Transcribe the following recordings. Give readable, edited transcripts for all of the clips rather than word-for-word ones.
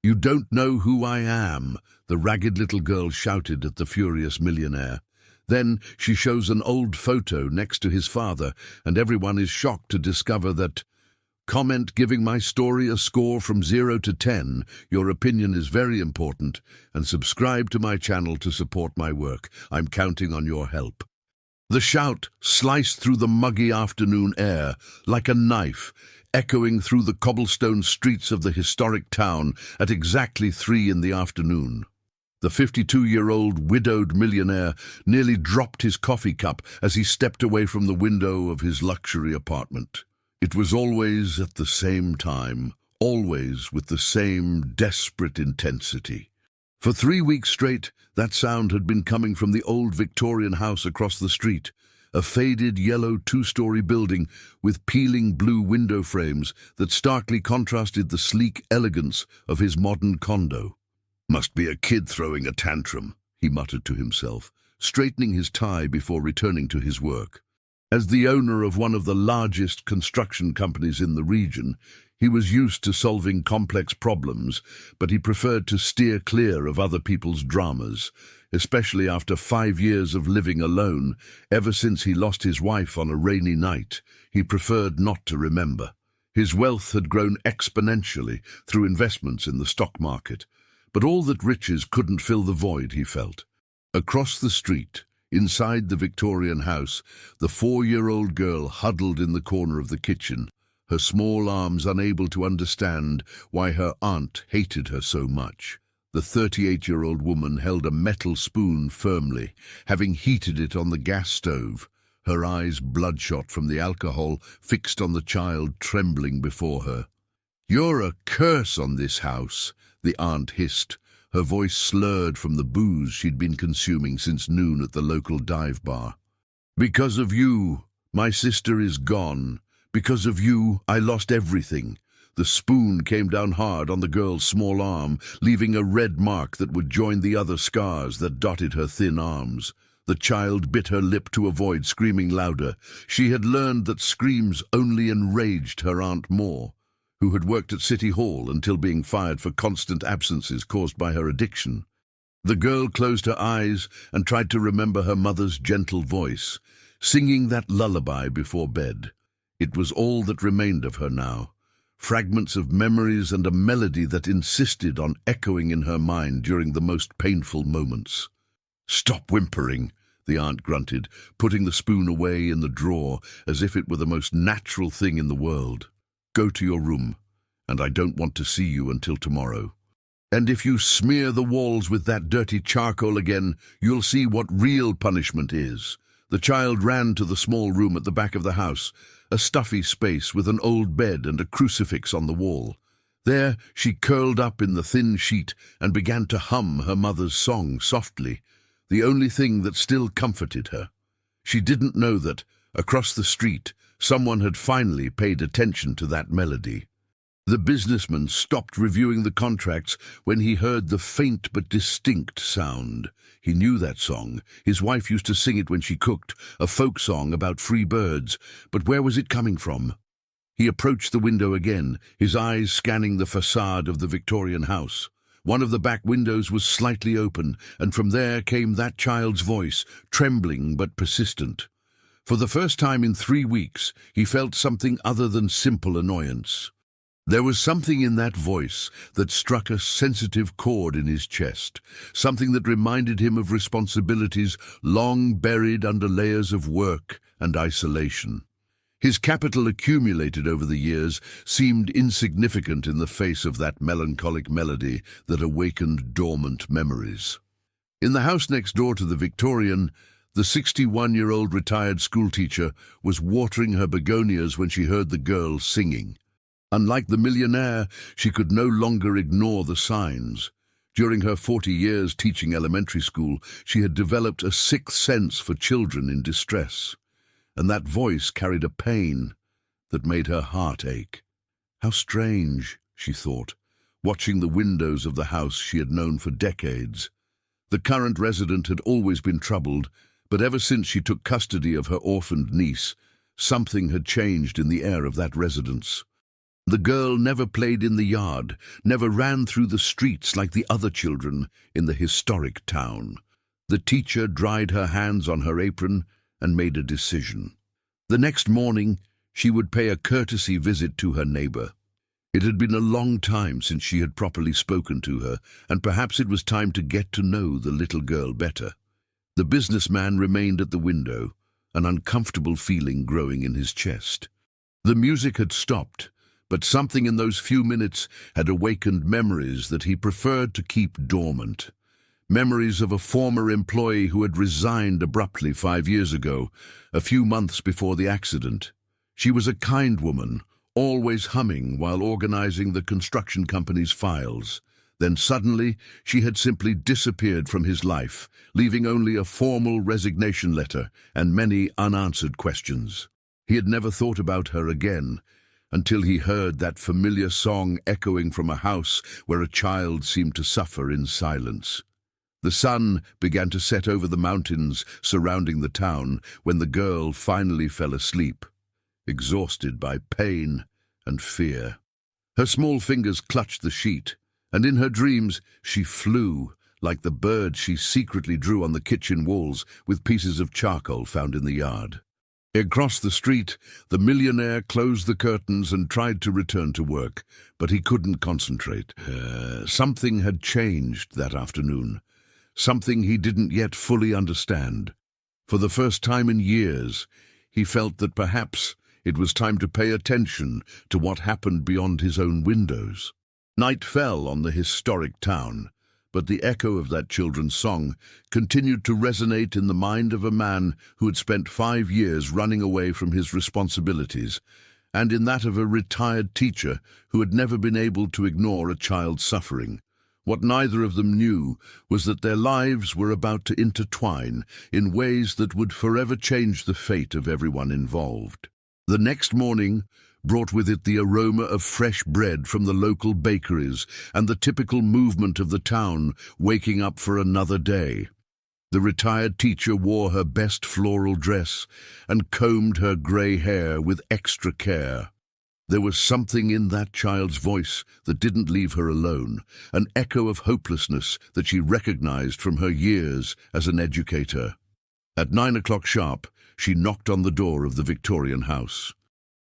"You don't know who I am," the ragged little girl shouted at the furious millionaire. Then she shows an old photo next to his father, and everyone is shocked to discover that, "Comment giving my story a score from 0 to 10. Your opinion is very important, and subscribe to my channel to support my work. I'm counting on your help." The shout sliced through the muggy afternoon air like a knife, echoing through the cobblestone streets of the historic town at exactly 3 in the afternoon. The 52-year-old widowed millionaire nearly dropped his coffee cup as he stepped away from the window of his luxury apartment. It was always at the same time, always with the same desperate intensity. For 3 weeks straight, that sound had been coming from the old Victorian house across the street, a faded yellow 2-story building with peeling blue window frames that starkly contrasted the sleek elegance of his modern condo. "Must be a kid throwing a tantrum," he muttered to himself, straightening his tie before returning to his work. As the owner of one of the largest construction companies in the region, he was used to solving complex problems, but he preferred to steer clear of other people's dramas, especially after 5 years of living alone. Ever since he lost his wife on a rainy night, he preferred not to remember. His wealth had grown exponentially through investments in the stock market, but all that riches couldn't fill the void he felt. Across the street, inside the Victorian house, the 4-year-old girl huddled in the corner of the kitchen, her small arms unable to understand why her aunt hated her so much. The 38-year-old woman held a metal spoon firmly, having heated it on the gas stove, her eyes bloodshot from the alcohol fixed on the child trembling before her. "You're a curse on this house," the aunt hissed, her voice slurred from the booze she'd been consuming since noon at the local dive bar. "Because of you, my sister is gone. Because of you, I lost everything." The spoon came down hard on the girl's small arm, leaving a red mark that would join the other scars that dotted her thin arms. The child bit her lip to avoid screaming louder. She had learned that screams only enraged her aunt more, who had worked at City Hall until being fired for constant absences caused by her addiction. The girl closed her eyes and tried to remember her mother's gentle voice, singing that lullaby before bed. It was all that remained of her now, fragments of memories and a melody that insisted on echoing in her mind during the most painful moments. "Stop whimpering," the aunt grunted, putting the spoon away in the drawer as if it were the most natural thing in the world. "Go to your room, and I don't want to see you until tomorrow. And if you smear the walls with that dirty charcoal again, you'll see what real punishment is." The child ran to the small room at the back of the house, a stuffy space with an old bed and a crucifix on the wall. There she curled up in the thin sheet and began to hum her mother's song softly, the only thing that still comforted her. She didn't know that, across the street, someone had finally paid attention to that melody. The businessman stopped reviewing the contracts when he heard the faint but distinct sound. He knew that song. His wife used to sing it when she cooked, a folk song about free birds. But where was it coming from? He approached the window again, his eyes scanning the facade of the Victorian house. One of the back windows was slightly open, and from there came that child's voice, trembling but persistent. For the first time in 3 weeks, he felt something other than simple annoyance. There was something in that voice that struck a sensitive chord in his chest, something that reminded him of responsibilities long buried under layers of work and isolation. His capital accumulated over the years seemed insignificant in the face of that melancholic melody that awakened dormant memories. In the house next door to the Victorian, the 61-year-old retired schoolteacher was watering her begonias when she heard the girl singing. Unlike the millionaire, she could no longer ignore the signs. During her 40 years teaching elementary school, she had developed a sixth sense for children in distress, and that voice carried a pain that made her heart ache. How strange, she thought, watching the windows of the house she had known for decades. The current resident had always been troubled, but ever since she took custody of her orphaned niece, something had changed in the air of that residence. The girl never played in the yard, never ran through the streets like the other children in the historic town. The teacher dried her hands on her apron and made a decision. The next morning, she would pay a courtesy visit to her neighbor. It had been a long time since she had properly spoken to her, and perhaps it was time to get to know the little girl better. The businessman remained at the window, an uncomfortable feeling growing in his chest. The music had stopped, but something in those few minutes had awakened memories that he preferred to keep dormant. Memories of a former employee who had resigned abruptly 5 years ago, a few months before the accident. She was a kind woman, always humming while organizing the construction company's files. Then suddenly, she had simply disappeared from his life, leaving only a formal resignation letter and many unanswered questions. He had never thought about her again, until he heard that familiar song echoing from a house where a child seemed to suffer in silence. The sun began to set over the mountains surrounding the town when the girl finally fell asleep, exhausted by pain and fear. Her small fingers clutched the sheet, and in her dreams she flew like the bird she secretly drew on the kitchen walls with pieces of charcoal found in the yard. Across the street, the millionaire closed the curtains and tried to return to work, but he couldn't concentrate. Something had changed that afternoon, something he didn't yet fully understand. For the first time in years, he felt that perhaps it was time to pay attention to what happened beyond his own windows. Night fell on the historic town, but the echo of that children's song continued to resonate in the mind of a man who had spent 5 years running away from his responsibilities, and in that of a retired teacher who had never been able to ignore a child's suffering. What neither of them knew was that their lives were about to intertwine in ways that would forever change the fate of everyone involved. The next morning brought with it the aroma of fresh bread from the local bakeries and the typical movement of the town waking up for another day. The retired teacher wore her best floral dress and combed her grey hair with extra care. There was something in that child's voice that didn't leave her alone, an echo of hopelessness that she recognized from her years as an educator. At 9 o'clock sharp, she knocked on the door of the Victorian house.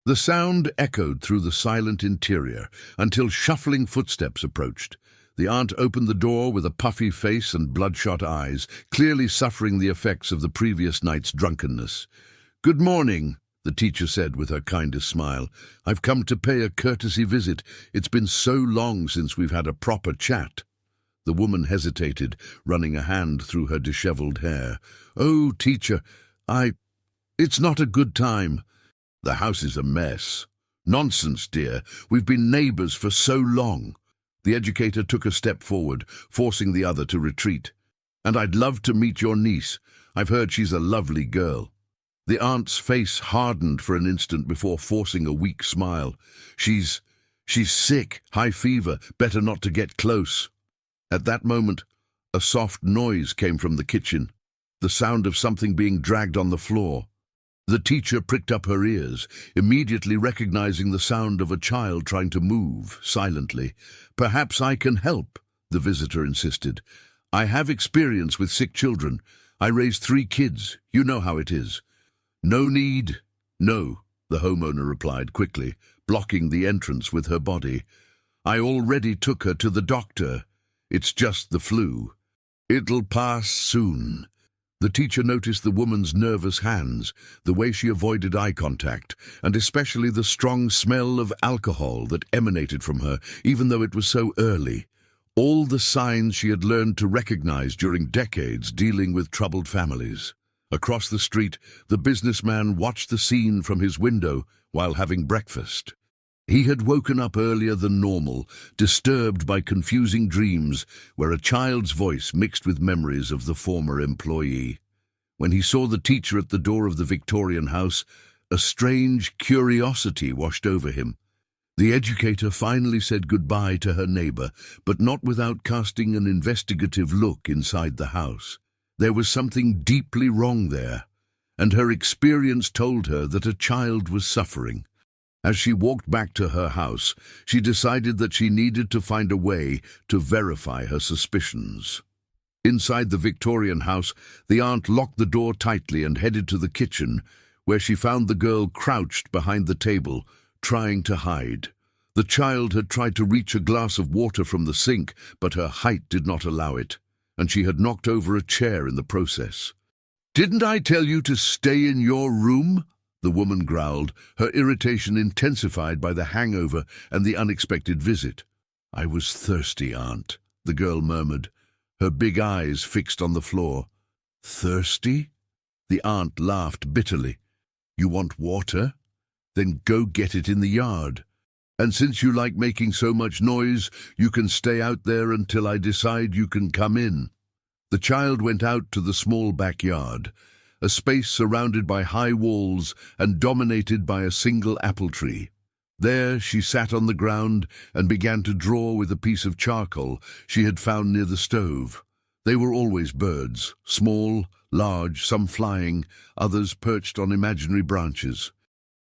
The sound echoed through the silent interior until shuffling footsteps approached. The aunt opened the door with a puffy face and bloodshot eyes, clearly suffering the effects of the previous night's drunkenness. "Good morning," the teacher said with her kindest smile. "I've come to pay a courtesy visit. It's been so long since we've had a proper chat." The woman hesitated, running a hand through her disheveled hair. "Oh, teacher, it's not a good time. The house is a mess." "Nonsense, dear. We've been neighbors for so long." The educator took a step forward, forcing the other to retreat. "And I'd love to meet your niece. I've heard she's a lovely girl." The aunt's face hardened for an instant before forcing a weak smile. She's sick, high fever, better not to get close." At that moment, a soft noise came from the kitchen, the sound of something being dragged on the floor. The teacher pricked up her ears, immediately recognizing the sound of a child trying to move, silently. "Perhaps I can help," the visitor insisted. "I have experience with sick children. I raised 3 kids. You know how it is." "No need." "No," the homeowner replied quickly, blocking the entrance with her body. "I already took her to the doctor. It's just the flu. It'll pass soon." The teacher noticed the woman's nervous hands, the way she avoided eye contact, and especially the strong smell of alcohol that emanated from her, even though it was so early. All the signs she had learned to recognize during decades dealing with troubled families. Across the street, the businessman watched the scene from his window while having breakfast. He had woken up earlier than normal, disturbed by confusing dreams where a child's voice mixed with memories of the former employee. When he saw the teacher at the door of the Victorian house, a strange curiosity washed over him. The educator finally said goodbye to her neighbor, but not without casting an investigative look inside the house. There was something deeply wrong there, and her experience told her that a child was suffering. As she walked back to her house, she decided that she needed to find a way to verify her suspicions. Inside the Victorian house, the aunt locked the door tightly and headed to the kitchen, where she found the girl crouched behind the table, trying to hide. The child had tried to reach a glass of water from the sink, but her height did not allow it, and she had knocked over a chair in the process. "Didn't I tell you to stay in your room?" the woman growled, her irritation intensified by the hangover and the unexpected visit. "I was thirsty, Aunt," the girl murmured, her big eyes fixed on the floor. "Thirsty?" The aunt laughed bitterly. "You want water? Then go get it in the yard. And since you like making so much noise, you can stay out there until I decide you can come in." The child went out to the small backyard, a space surrounded by high walls and dominated by a single apple tree. There she sat on the ground and began to draw with a piece of charcoal she had found near the stove. They were always birds, small, large, some flying, others perched on imaginary branches.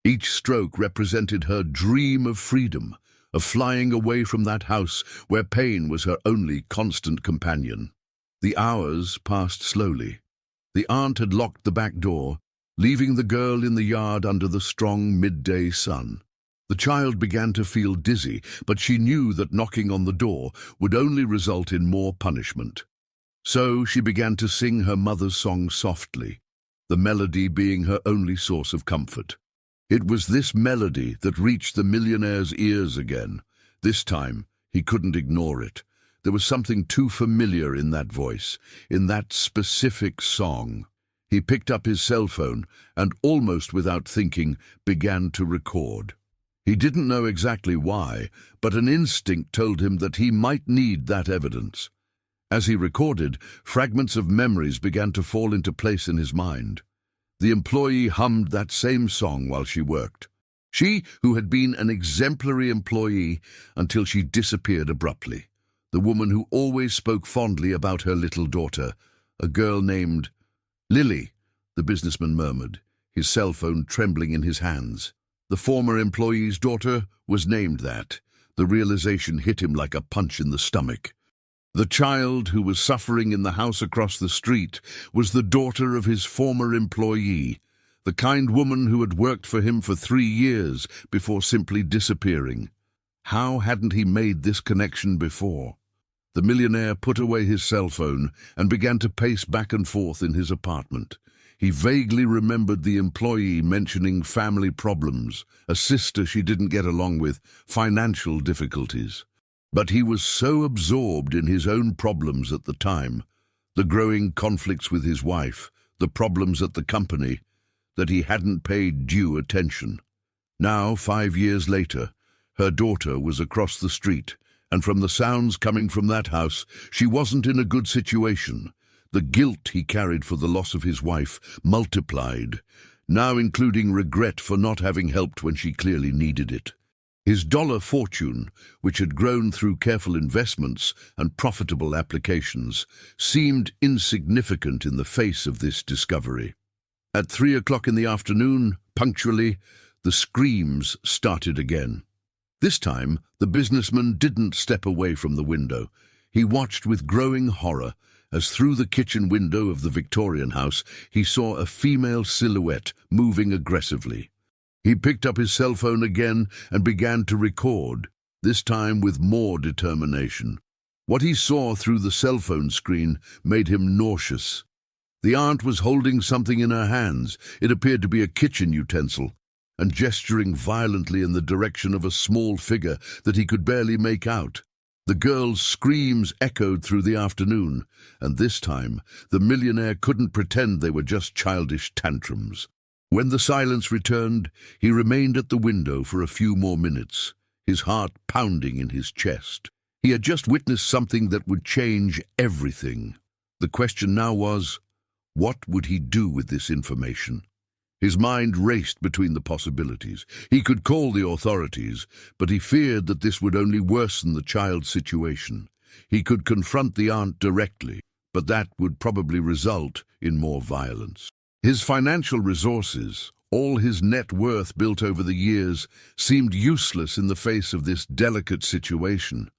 Each stroke represented her dream of freedom, of flying away from that house where pain was her only constant companion. The hours passed slowly. The aunt had locked the back door, leaving the girl in the yard under the strong midday sun. The child began to feel dizzy, but she knew that knocking on the door would only result in more punishment. So she began to sing her mother's song softly, the melody being her only source of comfort. It was this melody that reached the millionaire's ears again. This time, he couldn't ignore it. There was something too familiar in that voice, in that specific song. He picked up his cell phone and, almost without thinking, began to record. He didn't know exactly why, but an instinct told him that he might need that evidence. As he recorded, fragments of memories began to fall into place in his mind. The employee hummed that same song while she worked. She who had been an exemplary employee until she disappeared abruptly. The woman who always spoke fondly about her little daughter, a girl named Lily, the businessman murmured, his cell phone trembling in his hands. The former employee's daughter was named that. The realization hit him like a punch in the stomach. The child who was suffering in the house across the street was the daughter of his former employee, the kind woman who had worked for him for 3 years before simply disappearing. How hadn't he made this connection before? The millionaire put away his cell phone and began to pace back and forth in his apartment. He vaguely remembered the employee mentioning family problems, a sister she didn't get along with, financial difficulties. But he was so absorbed in his own problems at the time, the growing conflicts with his wife, the problems at the company, that he hadn't paid due attention. Now, 5 years later, her daughter was across the street, and from the sounds coming from that house, she wasn't in a good situation. The guilt he carried for the loss of his wife multiplied, now including regret for not having helped when she clearly needed it. His dollar fortune, which had grown through careful investments and profitable applications, seemed insignificant in the face of this discovery. At 3 o'clock in the afternoon, punctually, the screams started again. This time, the businessman didn't step away from the window. He watched with growing horror as through the kitchen window of the Victorian house he saw a female silhouette moving aggressively. He picked up his cell phone again and began to record, this time with more determination. What he saw through the cell phone screen made him nauseous. The aunt was holding something in her hands. It appeared to be a kitchen utensil, and gesturing violently in the direction of a small figure that he could barely make out. The girl's screams echoed through the afternoon, and this time the millionaire couldn't pretend they were just childish tantrums. When the silence returned, he remained at the window for a few more minutes, his heart pounding in his chest. He had just witnessed something that would change everything. The question now was, what would he do with this information? His mind raced between the possibilities. He could call the authorities, but he feared that this would only worsen the child's situation. He could confront the aunt directly, but that would probably result in more violence. His financial resources, All his net worth built over the years seemed useless in the face of this delicate situation.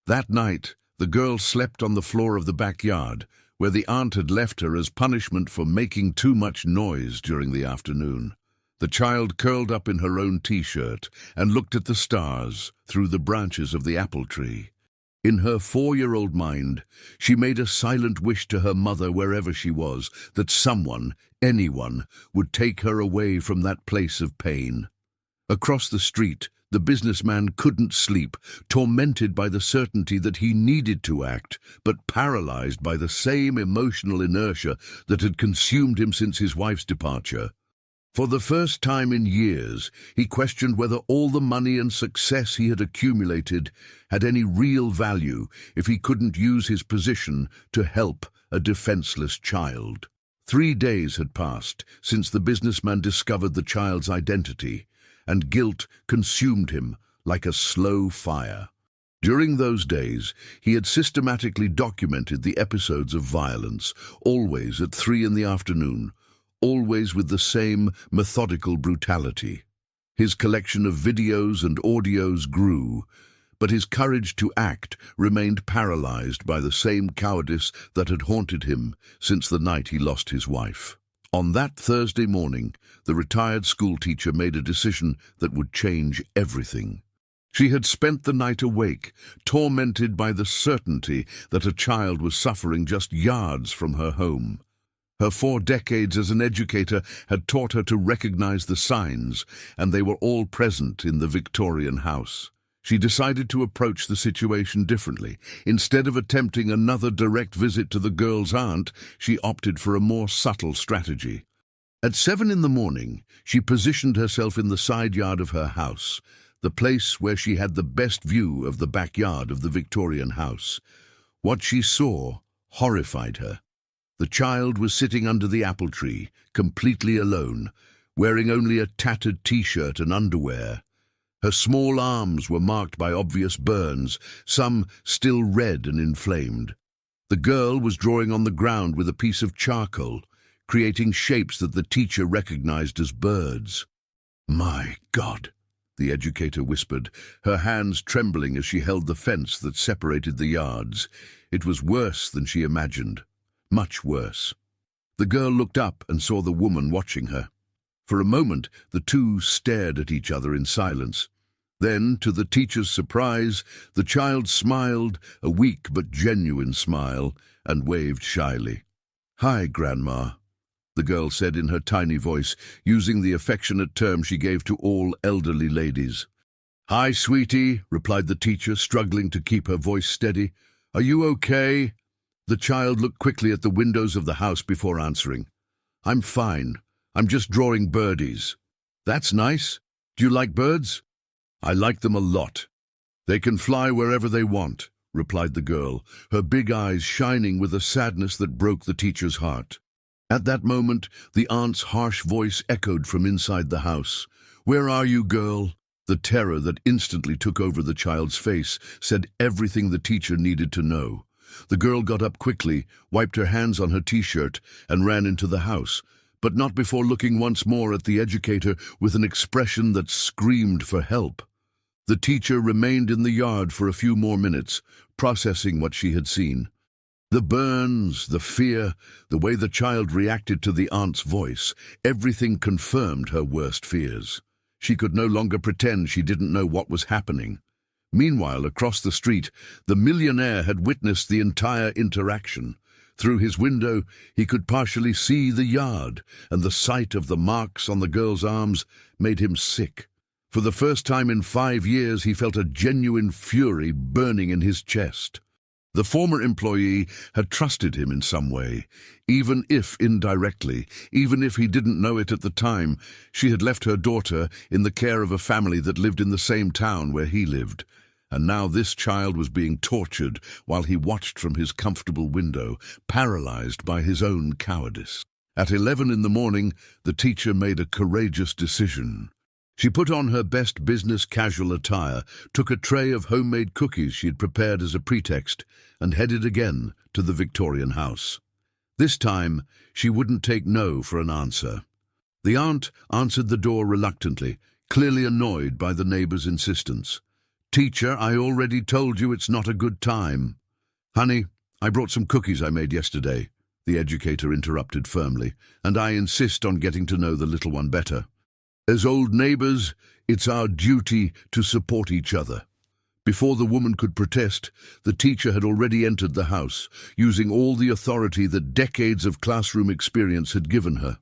That night, the girl slept on the floor of the backyard, where the aunt had left her as punishment for making too much noise during the afternoon. The child curled up in her own t-shirt and looked at the stars through the branches of the apple tree. In her 4-year-old mind, she made a silent wish to her mother wherever she was, that someone, anyone, would take her away from that place of pain. Across the street, the businessman couldn't sleep, tormented by the certainty that he needed to act, but paralyzed by the same emotional inertia that had consumed him since his wife's departure. For the first time in years, he questioned whether all the money and success he had accumulated had any real value if he couldn't use his position to help a defenseless child. 3 days had passed since the businessman discovered the child's identity, and guilt consumed him like a slow fire. During those days, he had systematically documented the episodes of violence, always at 3 in the afternoon, always with the same methodical brutality. His collection of videos and audios grew, but his courage to act remained paralyzed by the same cowardice that had haunted him since the night he lost his wife. On that Thursday morning, the retired schoolteacher made a decision that would change everything. She had spent the night awake, tormented by the certainty that a child was suffering just yards from her home. Her 4 decades as an educator had taught her to recognize the signs, and they were all present in the Victorian house. She decided to approach the situation differently. Instead of attempting another direct visit to the girl's aunt, she opted for a more subtle strategy. At 7 in the morning, she positioned herself in the side yard of her house, the place where she had the best view of the backyard of the Victorian house. What she saw horrified her. The child was sitting under the apple tree, completely alone, wearing only a tattered t-shirt and underwear. Her small arms were marked by obvious burns, some still red and inflamed. The girl was drawing on the ground with a piece of charcoal, creating shapes that the teacher recognized as birds. "My God," the educator whispered, her hands trembling as she held the fence that separated the yards. It was worse than she imagined. Much worse. The girl looked up and saw the woman watching her. For a moment, the two stared at each other in silence. Then, to the teacher's surprise, the child smiled, a weak but genuine smile, and waved shyly. "Hi, Grandma," the girl said in her tiny voice, using the affectionate term she gave to all elderly ladies. "Hi, sweetie," replied the teacher, struggling to keep her voice steady. "Are you okay?" The child looked quickly at the windows of the house before answering. "I'm fine. I'm just drawing birdies." "That's nice. Do you like birds?" "I like them a lot. They can fly wherever they want," replied the girl, her big eyes shining with a sadness that broke the teacher's heart. At that moment, the aunt's harsh voice echoed from inside the house. "Where are you, girl?" The terror that instantly took over the child's face said everything the teacher needed to know. The girl got up quickly, wiped her hands on her t-shirt, and ran into the house, but not before looking once more at the educator with an expression that screamed for help. The teacher remained in the yard for a few more minutes, processing what she had seen. The burns, the fear, the way the child reacted to the aunt's voice, everything confirmed her worst fears. She could no longer pretend she didn't know what was happening. Meanwhile, across the street, the millionaire had witnessed the entire interaction. Through his window, he could partially see the yard, and the sight of the marks on the girl's arms made him sick. For the first time in 5 years, he felt a genuine fury burning in his chest. The former employee had trusted him in some way, even if indirectly, even if he didn't know it at the time. She had left her daughter in the care of a family that lived in the same town where he lived. And now this child was being tortured while he watched from his comfortable window, paralyzed by his own cowardice. At 11 in the morning, the teacher made a courageous decision. She put on her best business casual attire, took a tray of homemade cookies she had prepared as a pretext, and headed again to the Victorian house. This time, she wouldn't take no for an answer. The aunt answered the door reluctantly, clearly annoyed by the neighbor's insistence. "Teacher, I already told you it's not a good time." "Honey, I brought some cookies I made yesterday," the educator interrupted firmly, "and I insist on getting to know the little one better. As old neighbors, it's our duty to support each other." Before the woman could protest, the teacher had already entered the house, using all the authority that decades of classroom experience had given her.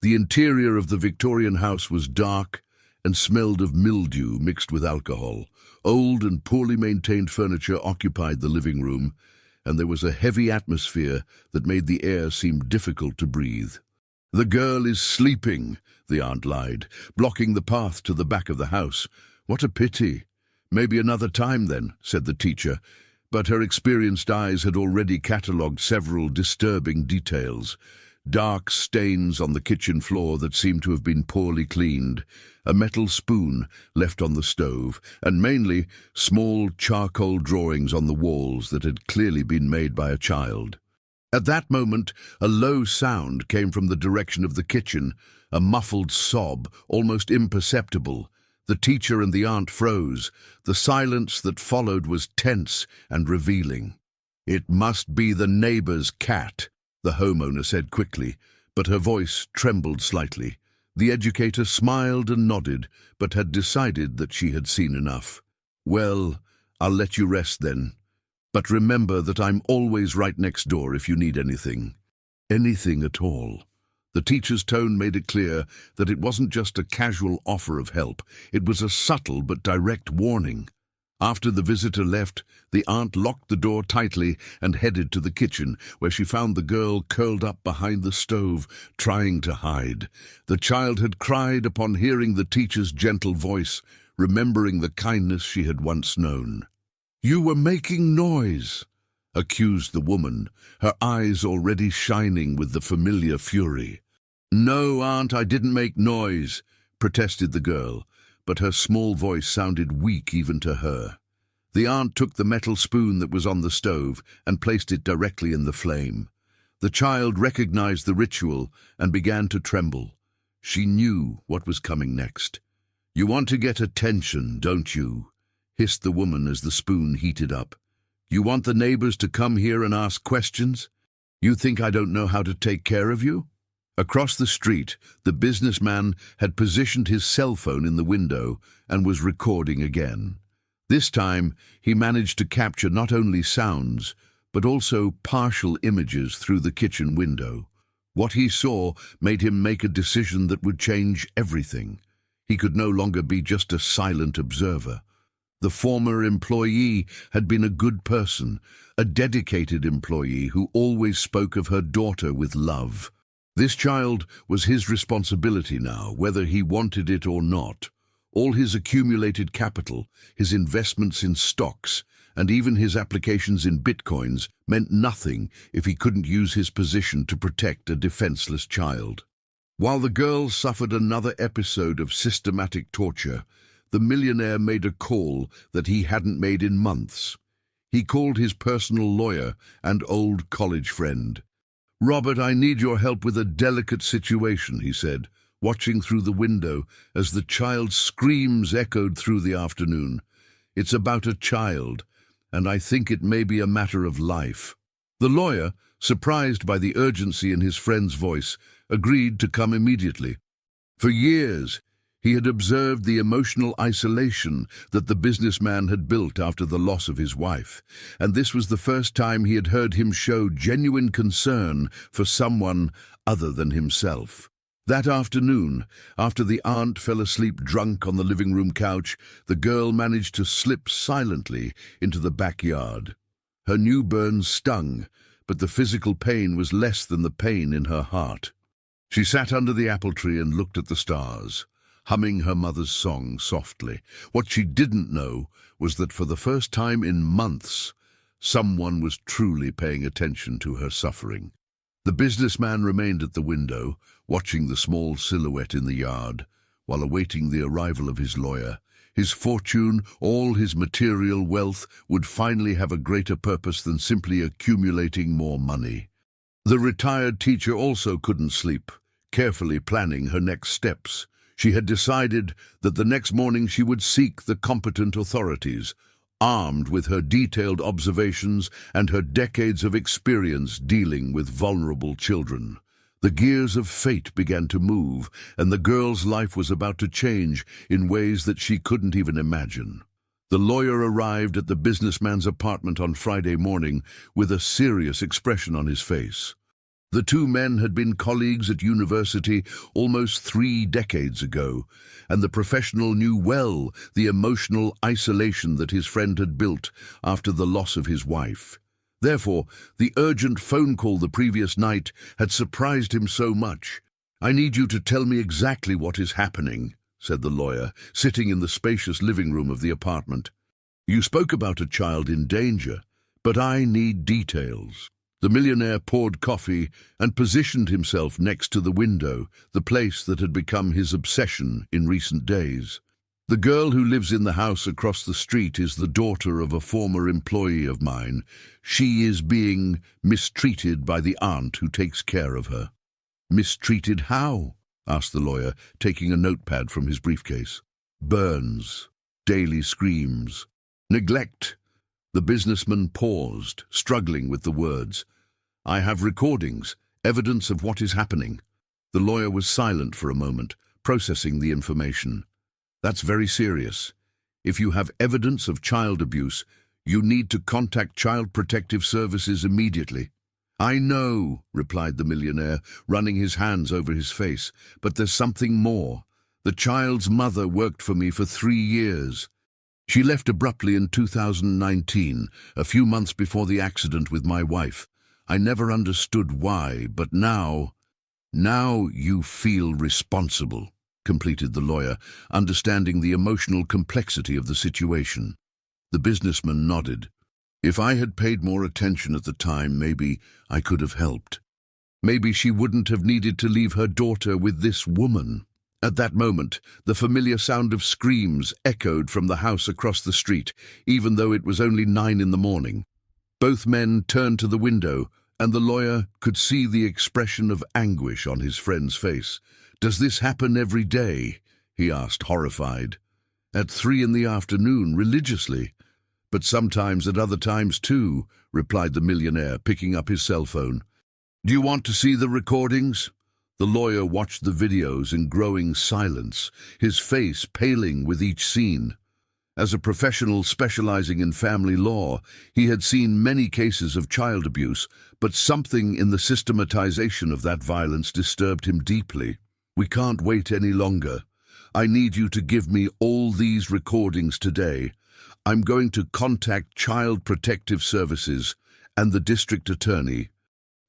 The interior of the Victorian house was dark and smelled of mildew mixed with alcohol. Old and poorly maintained furniture occupied the living room, and there was a heavy atmosphere that made the air seem difficult to breathe. "The girl is sleeping," the aunt lied, "blocking the path to the back of the house. What a pity." "Maybe another time then," said the teacher, but her experienced eyes had already catalogued several disturbing details. Dark stains on the kitchen floor that seemed to have been poorly cleaned, a metal spoon left on the stove, and mainly small charcoal drawings on the walls that had clearly been made by a child. At that moment, a low sound came from the direction of the kitchen, a muffled sob, almost imperceptible. The teacher and the aunt froze. The silence that followed was tense and revealing. "It must be the neighbor's cat," the homeowner said quickly, but her voice trembled slightly. The educator smiled and nodded, but had decided that she had seen enough. "Well, I'll let you rest then. But remember that I'm always right next door if you need anything." Anything at all. The teacher's tone made it clear that it wasn't just a casual offer of help. It was a subtle but direct warning. After the visitor left, the aunt locked the door tightly and headed to the kitchen, where she found the girl curled up behind the stove, trying to hide. The child had cried upon hearing the teacher's gentle voice, remembering the kindness she had once known. "You were making noise," accused the woman, her eyes already shining with the familiar fury. "No, Aunt, I didn't make noise," protested the girl, but her small voice sounded weak even to her. The aunt took the metal spoon that was on the stove and placed it directly in the flame. The child recognized the ritual and began to tremble. She knew what was coming next. "You want to get attention, don't you?" hissed the woman as the spoon heated up. "You want the neighbors to come here and ask questions? You think I don't know how to take care of you?" Across the street, the businessman had positioned his cell phone in the window and was recording again. This time, he managed to capture not only sounds, but also partial images through the kitchen window. What he saw made him make a decision that would change everything. He could no longer be just a silent observer. The former employee had been a good person, a dedicated employee who always spoke of her daughter with love. This child was his responsibility now, whether he wanted it or not. All his accumulated capital, his investments in stocks, and even his applications in bitcoins meant nothing if he couldn't use his position to protect a defenseless child. While the girl suffered another episode of systematic torture, the millionaire made a call that he hadn't made in months. He called his personal lawyer and old college friend. "Robert, I need your help with a delicate situation," he said, watching through the window as the child's screams echoed through the afternoon. "It's about a child, and I think it may be a matter of life." The lawyer, surprised by the urgency in his friend's voice, agreed to come immediately. For years, he had observed the emotional isolation that the businessman had built after the loss of his wife, and this was the first time he had heard him show genuine concern for someone other than himself. That afternoon, after the aunt fell asleep drunk on the living room couch, the girl managed to slip silently into the backyard. Her new burns stung, but the physical pain was less than the pain in her heart. She sat under the apple tree and looked at the stars, humming her mother's song softly. What she didn't know was that for the first time in months, someone was truly paying attention to her suffering. The businessman remained at the window, watching the small silhouette in the yard, while awaiting the arrival of his lawyer. His fortune, all his material wealth, would finally have a greater purpose than simply accumulating more money. The retired teacher also couldn't sleep, carefully planning her next steps. She had decided that the next morning she would seek the competent authorities, armed with her detailed observations and her decades of experience dealing with vulnerable children. The gears of fate began to move, and the girl's life was about to change in ways that she couldn't even imagine. The lawyer arrived at the businessman's apartment on Friday morning with a serious expression on his face. The two men had been colleagues at university almost 3 decades ago, and the professional knew well the emotional isolation that his friend had built after the loss of his wife. Therefore, the urgent phone call the previous night had surprised him so much. "I need you to tell me exactly what is happening," said the lawyer, sitting in the spacious living room of the apartment. "You spoke about a child in danger, but I need details." The millionaire poured coffee and positioned himself next to the window, the place that had become his obsession in recent days. "The girl who lives in the house across the street is the daughter of a former employee of mine. She is being mistreated by the aunt who takes care of her." "Mistreated how?" asked the lawyer, taking a notepad from his briefcase. "Burns, daily screams, neglect." The businessman paused, struggling with the words. "I have recordings, evidence of what is happening." The lawyer was silent for a moment, processing the information. "That's very serious. If you have evidence of child abuse, you need to contact Child Protective Services immediately." "I know," replied the millionaire, running his hands over his face, "but there's something more. The child's mother worked for me for 3 years. She left abruptly in 2019, a few months before the accident with my wife. I never understood why, but now you feel responsible," completed the lawyer, understanding the emotional complexity of the situation. The businessman nodded. "If I had paid more attention at the time, maybe I could have helped. Maybe she wouldn't have needed to leave her daughter with this woman." At that moment, the familiar sound of screams echoed from the house across the street, even though it was only 9 in the morning. Both men turned to the window, and the lawyer could see the expression of anguish on his friend's face. "Does this happen every day?" he asked, horrified. "At 3 in the afternoon, religiously." "But sometimes at other times too," replied the millionaire, picking up his cell phone. "Do you want to see the recordings?" The lawyer watched the videos in growing silence, his face paling with each scene. As a professional specializing in family law, he had seen many cases of child abuse, but something in the systematization of that violence disturbed him deeply. "We can't wait any longer. I need you to give me all these recordings today. I'm going to contact Child Protective Services and the district attorney.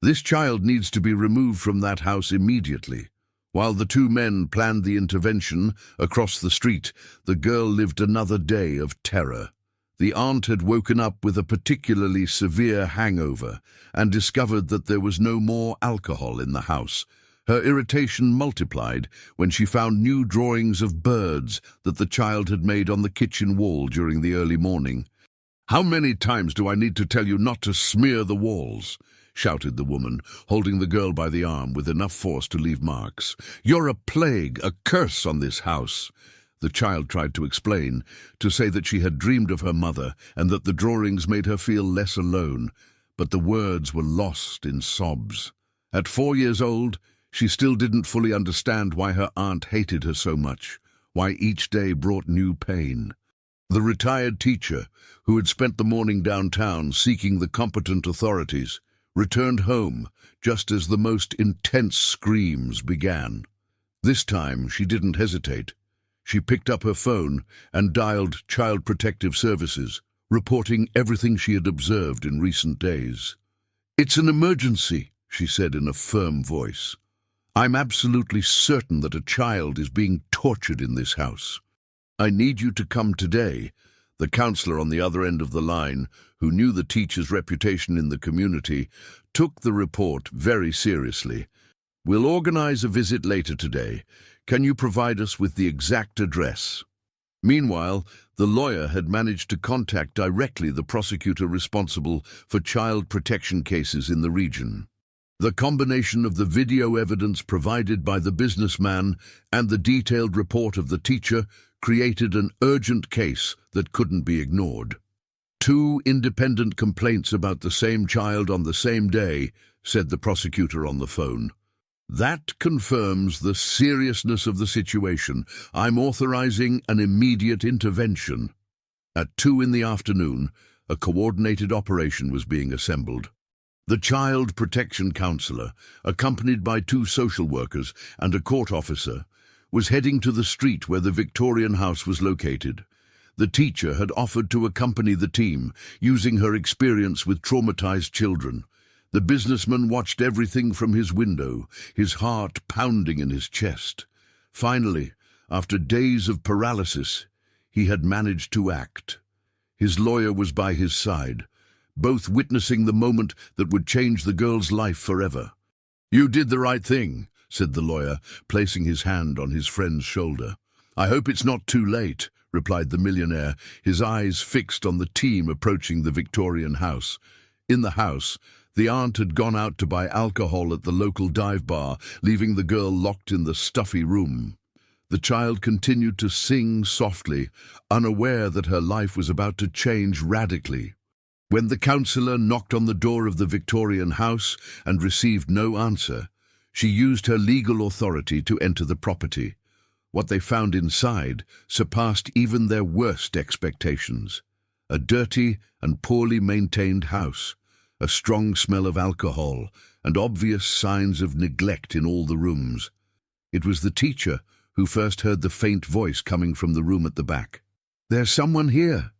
This child needs to be removed from that house immediately." While the two men planned the intervention across the street, the girl lived another day of terror. The aunt had woken up with a particularly severe hangover and discovered that there was no more alcohol in the house. Her irritation multiplied when she found new drawings of birds that the child had made on the kitchen wall during the early morning. "How many times do I need to tell you not to smear the walls?" shouted the woman, holding the girl by the arm with enough force to leave marks. "You're a plague, a curse on this house." The child tried to explain, to say that she had dreamed of her mother and that the drawings made her feel less alone, but the words were lost in sobs. At 4 years old, she still didn't fully understand why her aunt hated her so much, why each day brought new pain. The retired teacher, who had spent the morning downtown seeking the competent authorities, returned home just as the most intense screams began. This time she didn't hesitate. She picked up her phone and dialed Child Protective Services, reporting everything she had observed in recent days. "It's an emergency," she said in a firm voice. "I'm absolutely certain that a child is being tortured in this house. I need you to come today." The counselor on the other end of the line, who knew the teacher's reputation in the community, took the report very seriously. "We'll organize a visit later today. Can you provide us with the exact address?" Meanwhile, the lawyer had managed to contact directly the prosecutor responsible for child protection cases in the region. The combination of the video evidence provided by the businessman and the detailed report of the teacher created an urgent case that couldn't be ignored. Two independent complaints about the same child on the same day, said the prosecutor on the phone. That confirms the seriousness of the situation. I'm authorizing an immediate intervention. At 2 in the afternoon, a coordinated operation was being assembled. The child protection counselor, accompanied by 2 social workers and a court officer, was heading to the street where the Victorian house was located. The teacher had offered to accompany the team, using her experience with traumatized children. The businessman watched everything from his window, his heart pounding in his chest. Finally, after days of paralysis, he had managed to act. His lawyer was by his side, both witnessing the moment that would change the girl's life forever. "You did the right thing," said the lawyer, placing his hand on his friend's shoulder. "I hope it's not too late," replied the millionaire, his eyes fixed on the team approaching the Victorian house. In the house, the aunt had gone out to buy alcohol at the local dive bar, leaving the girl locked in the stuffy room. The child continued to sing softly, unaware that her life was about to change radically. When the counselor knocked on the door of the Victorian house and received no answer, she used her legal authority to enter the property. What they found inside surpassed even their worst expectations. A dirty and poorly maintained house, a strong smell of alcohol, and obvious signs of neglect in all the rooms. It was the teacher who first heard the faint voice coming from the room at the back. "There's someone here,"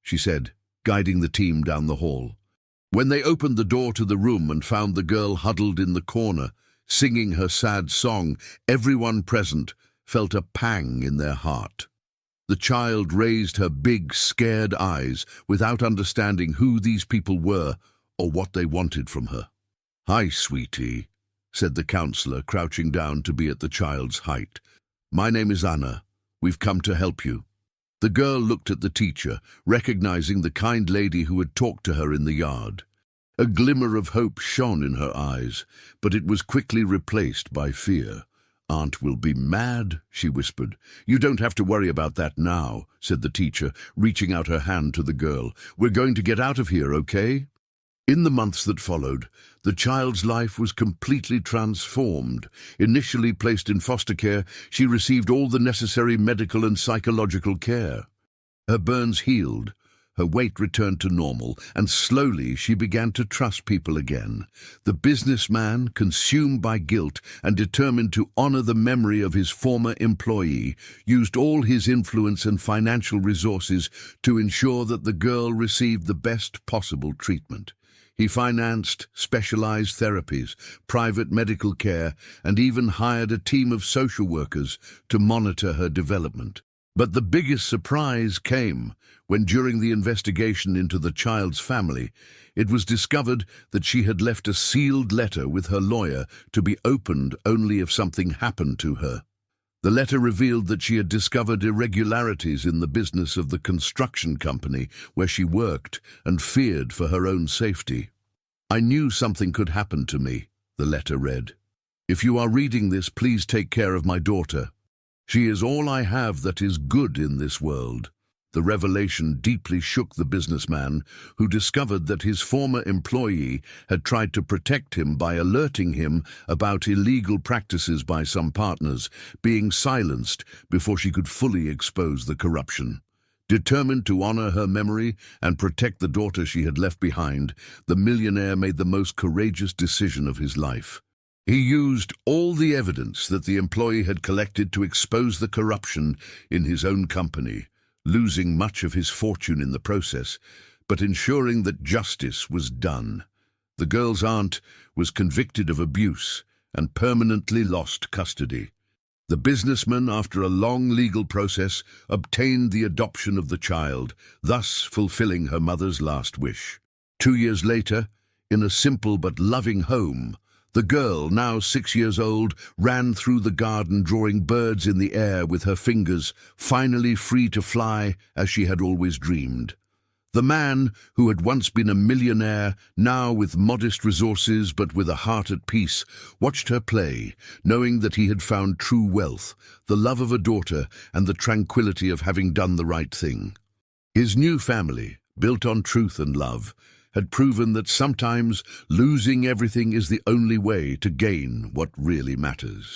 she said, guiding the team down the hall. When they opened the door to the room and found the girl huddled in the corner, singing her sad song, everyone present felt a pang in their heart. The child raised her big, scared eyes without understanding who these people were or what they wanted from her. "Hi, sweetie," said the counselor, crouching down to be at the child's height. "My name is Anna. We've come to help you." The girl looked at the teacher, recognizing the kind lady who had talked to her in the yard. A glimmer of hope shone in her eyes, but it was quickly replaced by fear. "Aunt will be mad," she whispered. "You don't have to worry about that now," said the teacher, reaching out her hand to the girl. "We're going to get out of here, okay?" In the months that followed, the child's life was completely transformed. Initially placed in foster care, she received all the necessary medical and psychological care. Her burns healed, her weight returned to normal, and slowly she began to trust people again. The businessman, consumed by guilt and determined to honor the memory of his former employee, used all his influence and financial resources to ensure that the girl received the best possible treatment. He financed specialized therapies, private medical care, and even hired a team of social workers to monitor her development. But the biggest surprise came when, during the investigation into the child's family, it was discovered that she had left a sealed letter with her lawyer to be opened only if something happened to her. The letter revealed that she had discovered irregularities in the business of the construction company where she worked and feared for her own safety. "I knew something could happen to me," the letter read. "If you are reading this, please take care of my daughter. She is all I have that is good in this world." The revelation deeply shook the businessman, who discovered that his former employee had tried to protect him by alerting him about illegal practices by some partners, being silenced before she could fully expose the corruption. Determined to honor her memory and protect the daughter she had left behind, the millionaire made the most courageous decision of his life. He used all the evidence that the employee had collected to expose the corruption in his own company, losing much of his fortune in the process, but ensuring that justice was done. The girl's aunt was convicted of abuse and permanently lost custody. The businessman, after a long legal process, obtained the adoption of the child, thus fulfilling her mother's last wish. 2 years later, in a simple but loving home, the girl, now 6 years old, ran through the garden drawing birds in the air with her fingers, finally free to fly as she had always dreamed. The man, who had once been a millionaire, now with modest resources but with a heart at peace, watched her play, knowing that he had found true wealth, the love of a daughter, and the tranquility of having done the right thing. His new family, built on truth and love, had proven that sometimes losing everything is the only way to gain what really matters.